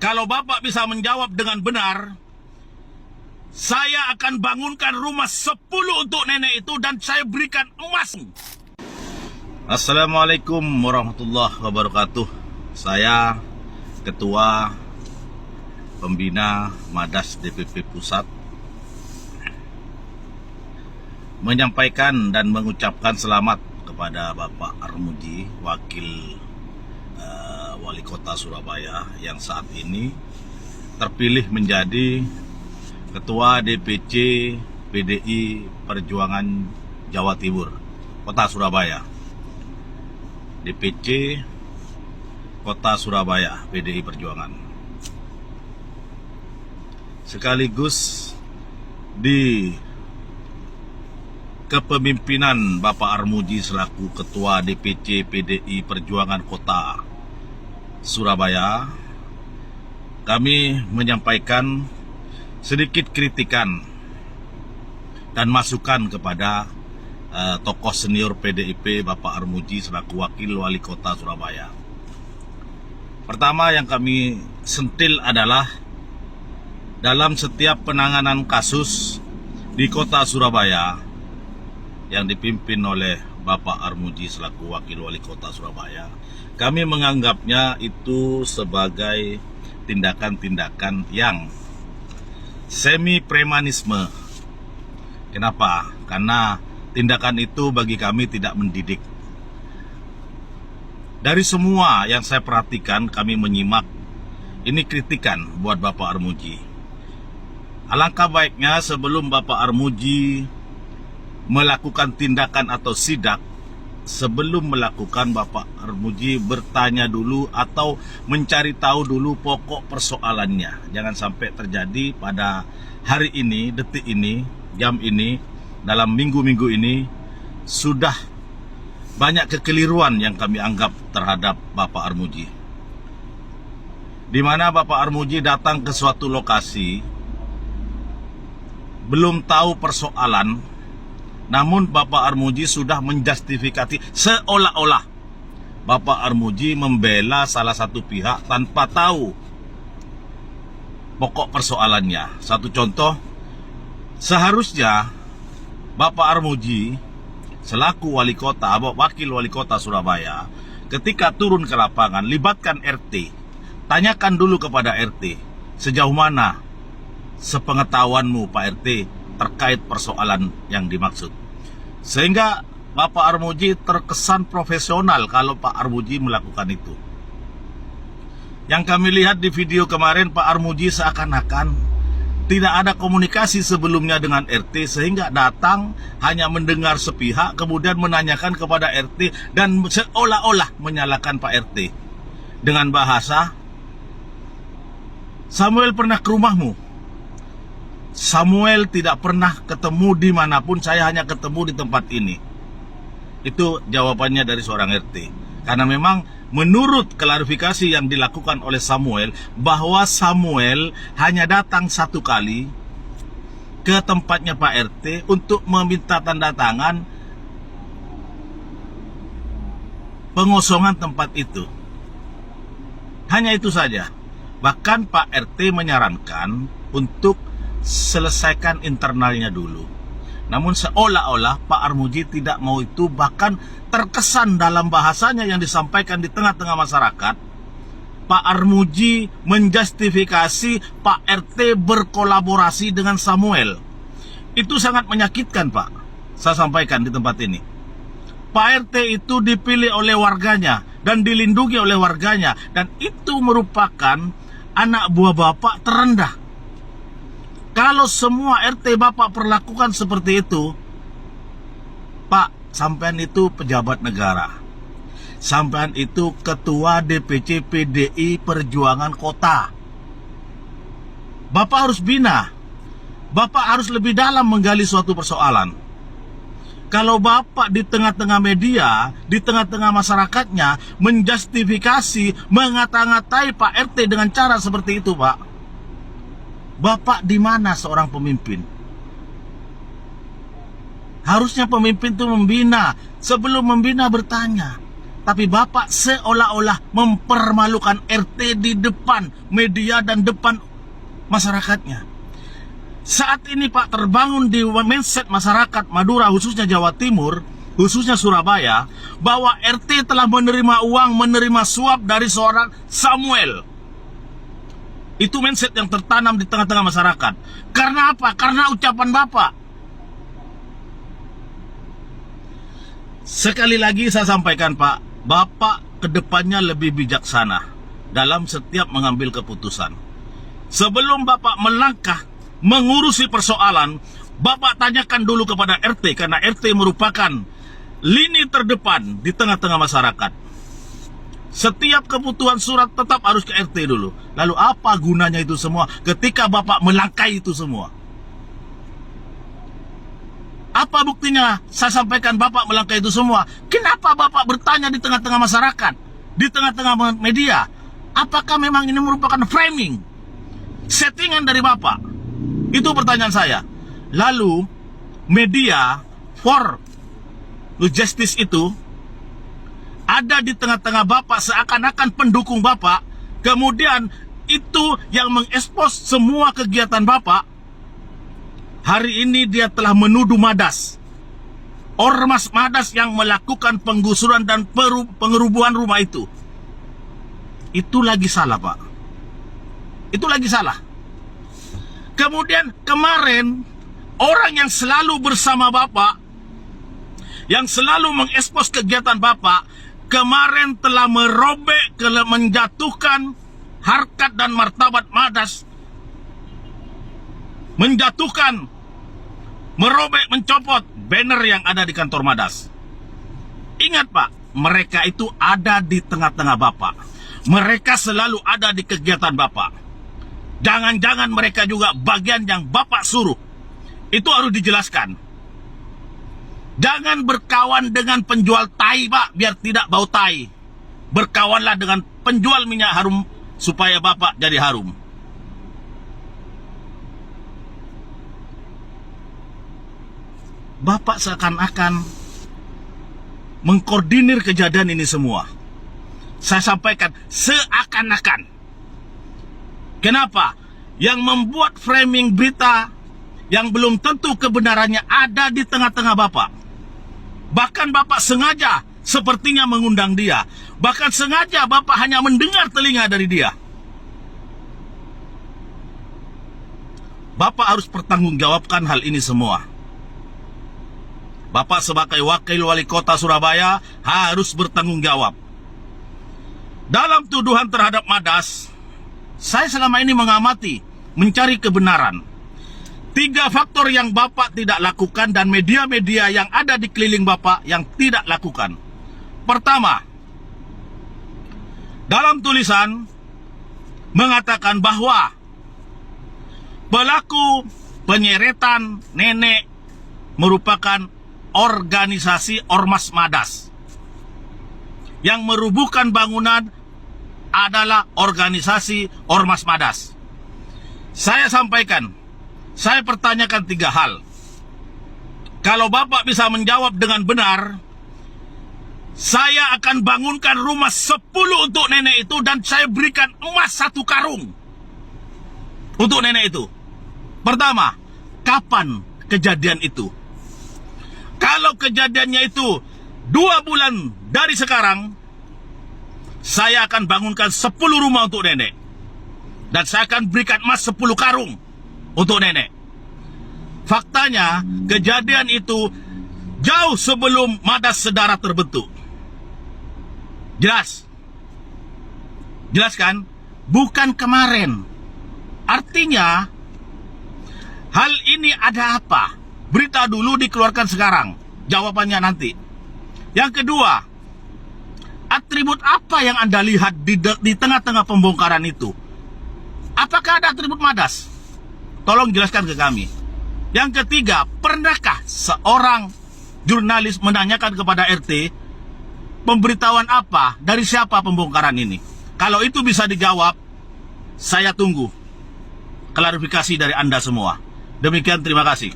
Kalau Bapak bisa menjawab dengan benar, saya akan bangunkan rumah 10 untuk nenek itu dan saya berikan emas. Assalamualaikum warahmatullahi wabarakatuh. Saya Ketua Pembina Madas DPP Pusat menyampaikan dan mengucapkan selamat kepada Bapak Armuji, Wakil Wali Kota Surabaya yang saat ini terpilih menjadi Ketua DPC PDI Perjuangan Jawa Timur Kota Surabaya. DPC Kota Surabaya PDI Perjuangan. Sekaligus di kepemimpinan Bapak Armuji selaku Ketua DPC PDI Perjuangan Kota Surabaya, kami menyampaikan sedikit kritikan dan masukan kepada tokoh senior PDIP Bapak Armuji selaku Wakil Wali Kota Surabaya. Pertama yang kami sentil adalah dalam setiap penanganan kasus di Kota Surabaya yang dipimpin oleh Bapak Armuji selaku Wakil Wali Kota Surabaya, kami menganggapnya itu sebagai tindakan-tindakan yang semi-premanisme. Kenapa? Karena tindakan itu bagi kami tidak mendidik. Dari semua yang saya perhatikan, kami menyimak, ini kritikan buat Bapak Armuji. Alangkah baiknya sebelum Bapak Armuji melakukan tindakan atau sidak, sebelum melakukan Bapak Armuji bertanya dulu atau mencari tahu dulu pokok persoalannya. Jangan sampai terjadi pada hari ini, detik ini, jam ini, dalam minggu-minggu ini sudah banyak kekeliruan yang kami anggap terhadap Bapak Armuji. Di mana Bapak Armuji datang ke suatu lokasi, belum tahu persoalan, namun Bapak Armuji sudah menjustifikasi seolah-olah Bapak Armuji membela salah satu pihak tanpa tahu pokok persoalannya. Satu contoh, seharusnya Bapak Armuji selaku wali kota, wakil wali kota Surabaya, ketika turun ke lapangan, libatkan RT. Tanyakan dulu kepada RT, sejauh mana sepengetahuanmu Pak RT terkait persoalan yang dimaksud. Sehingga Bapak Armuji terkesan profesional kalau Pak Armuji melakukan itu. Yang kami lihat di video kemarin, Pak Armuji seakan-akan tidak ada komunikasi sebelumnya dengan RT, sehingga datang hanya mendengar sepihak, kemudian menanyakan kepada RT dan seolah-olah menyalahkan Pak RT dengan bahasa, Samuel pernah ke rumahmu? Samuel tidak pernah ketemu dimanapun, saya hanya ketemu di tempat ini. Itu jawabannya dari seorang RT. Karena memang menurut klarifikasi yang dilakukan oleh Samuel, bahwa Samuel hanya datang satu kali ke tempatnya Pak RT untuk meminta tanda tangan pengosongan tempat itu. Hanya itu saja. Bahkan Pak RT menyarankan untuk selesaikan internalnya dulu. Namun seolah-olah Pak Armuji tidak mau itu, bahkan terkesan dalam bahasanya yang disampaikan di tengah-tengah masyarakat, Pak Armuji menjustifikasi Pak RT berkolaborasi dengan Samuel. Itu sangat menyakitkan, Pak. Saya sampaikan di tempat ini. Pak RT itu dipilih oleh warganya dan dilindungi oleh warganya, dan itu merupakan anak buah Bapak terendah. Kalau semua RT Bapak perlakukan seperti itu, Pak, sampean itu pejabat negara. Sampean itu Ketua DPC PDI Perjuangan Kota. Bapak harus bina. Bapak harus lebih dalam menggali suatu persoalan. Kalau Bapak di tengah-tengah media, di tengah-tengah masyarakatnya menjustifikasi, mengata-ngatai Pak RT dengan cara seperti itu, Pak, Bapak di mana seorang pemimpin? Harusnya pemimpin itu membina. Sebelum membina bertanya. Tapi Bapak seolah-olah mempermalukan RT di depan media dan depan masyarakatnya. Saat ini Pak, terbangun di mindset masyarakat Madura, khususnya Jawa Timur, khususnya Surabaya, bahwa RT telah menerima uang, menerima suap dari seorang Samuel. Itu mindset yang tertanam di tengah-tengah masyarakat. Karena apa? Karena ucapan Bapak. Sekali lagi saya sampaikan Pak, Bapak kedepannya lebih bijaksana dalam setiap mengambil keputusan. Sebelum Bapak melangkah mengurusi persoalan, Bapak tanyakan dulu kepada RT, karena RT merupakan lini terdepan di tengah-tengah masyarakat. Setiap kebutuhan surat tetap harus ke RT dulu. Lalu apa gunanya itu semua ketika Bapak melangkahi itu semua? Apa buktinya saya sampaikan Bapak melangkahi itu semua? Kenapa Bapak bertanya di tengah-tengah masyarakat, di tengah-tengah media? Apakah memang ini merupakan framing, settingan dari Bapak? Itu pertanyaan saya. Lalu media for justice itu ada di tengah-tengah Bapak seakan-akan pendukung Bapak. Kemudian itu yang mengekspos semua kegiatan Bapak. Hari ini dia telah menuduh Madas, ormas Madas yang melakukan penggusuran dan pengerubuhan rumah itu. Itu lagi salah Pak. Itu lagi salah. Kemudian kemarin orang yang selalu bersama Bapak, yang selalu mengekspos kegiatan Bapak, kemarin telah merobek, menjatuhkan harkat dan martabat Madas, menjatuhkan, merobek, mencopot banner yang ada di kantor Madas. Ingat Pak, mereka itu ada di tengah-tengah Bapak. Mereka selalu ada di kegiatan Bapak. Jangan-jangan mereka juga bagian yang Bapak suruh. Itu harus dijelaskan. Jangan berkawan dengan penjual tai Pak, biar tidak bau tai. Berkawanlah dengan penjual minyak harum supaya Bapak jadi harum. Bapak seakan-akan mengkoordinir kejadian ini semua. Saya sampaikan seakan-akan. Kenapa? Yang membuat framing berita yang belum tentu kebenarannya ada di tengah-tengah Bapak. Bahkan Bapak sengaja sepertinya mengundang dia. Bahkan sengaja Bapak hanya mendengar telinga dari dia. Bapak harus pertanggungjawabkan hal ini semua. Bapak sebagai wakil wali kota Surabaya harus bertanggung jawab. Dalam tuduhan terhadap Madas, saya selama ini mengamati, mencari kebenaran. 3 faktor yang Bapak tidak lakukan dan media-media yang ada di keliling Bapak yang tidak lakukan. Pertama, dalam tulisan mengatakan bahwa pelaku penyeretan nenek merupakan organisasi ormas Madas. Yang merubuhkan bangunan adalah organisasi ormas Madas. Saya sampaikan, saya pertanyakan 3 hal. Kalau Bapak bisa menjawab dengan benar, saya akan bangunkan rumah 10 untuk nenek itu dan saya berikan emas 1 karung untuk nenek itu. Pertama, kapan kejadian itu? Kalau kejadiannya itu 2 bulan dari sekarang, saya akan bangunkan 10 rumah untuk nenek. Dan saya akan berikan emas 10 karung untuk nenek. Faktanya, kejadian itu jauh sebelum Madas Sedara terbentuk. Jelas? Jelas kan? Bukan kemarin. Artinya, hal ini ada apa? Berita dulu dikeluarkan sekarang. Jawabannya nanti. Yang kedua, atribut apa yang Anda lihat di tengah-tengah pembongkaran itu? Apakah ada atribut Madas? Tolong jelaskan ke kami. Yang ketiga, pernahkah seorang jurnalis menanyakan kepada RT pemberitahuan apa, dari siapa pembongkaran ini? Kalau itu bisa dijawab, saya tunggu klarifikasi dari Anda semua. Demikian, terima kasih.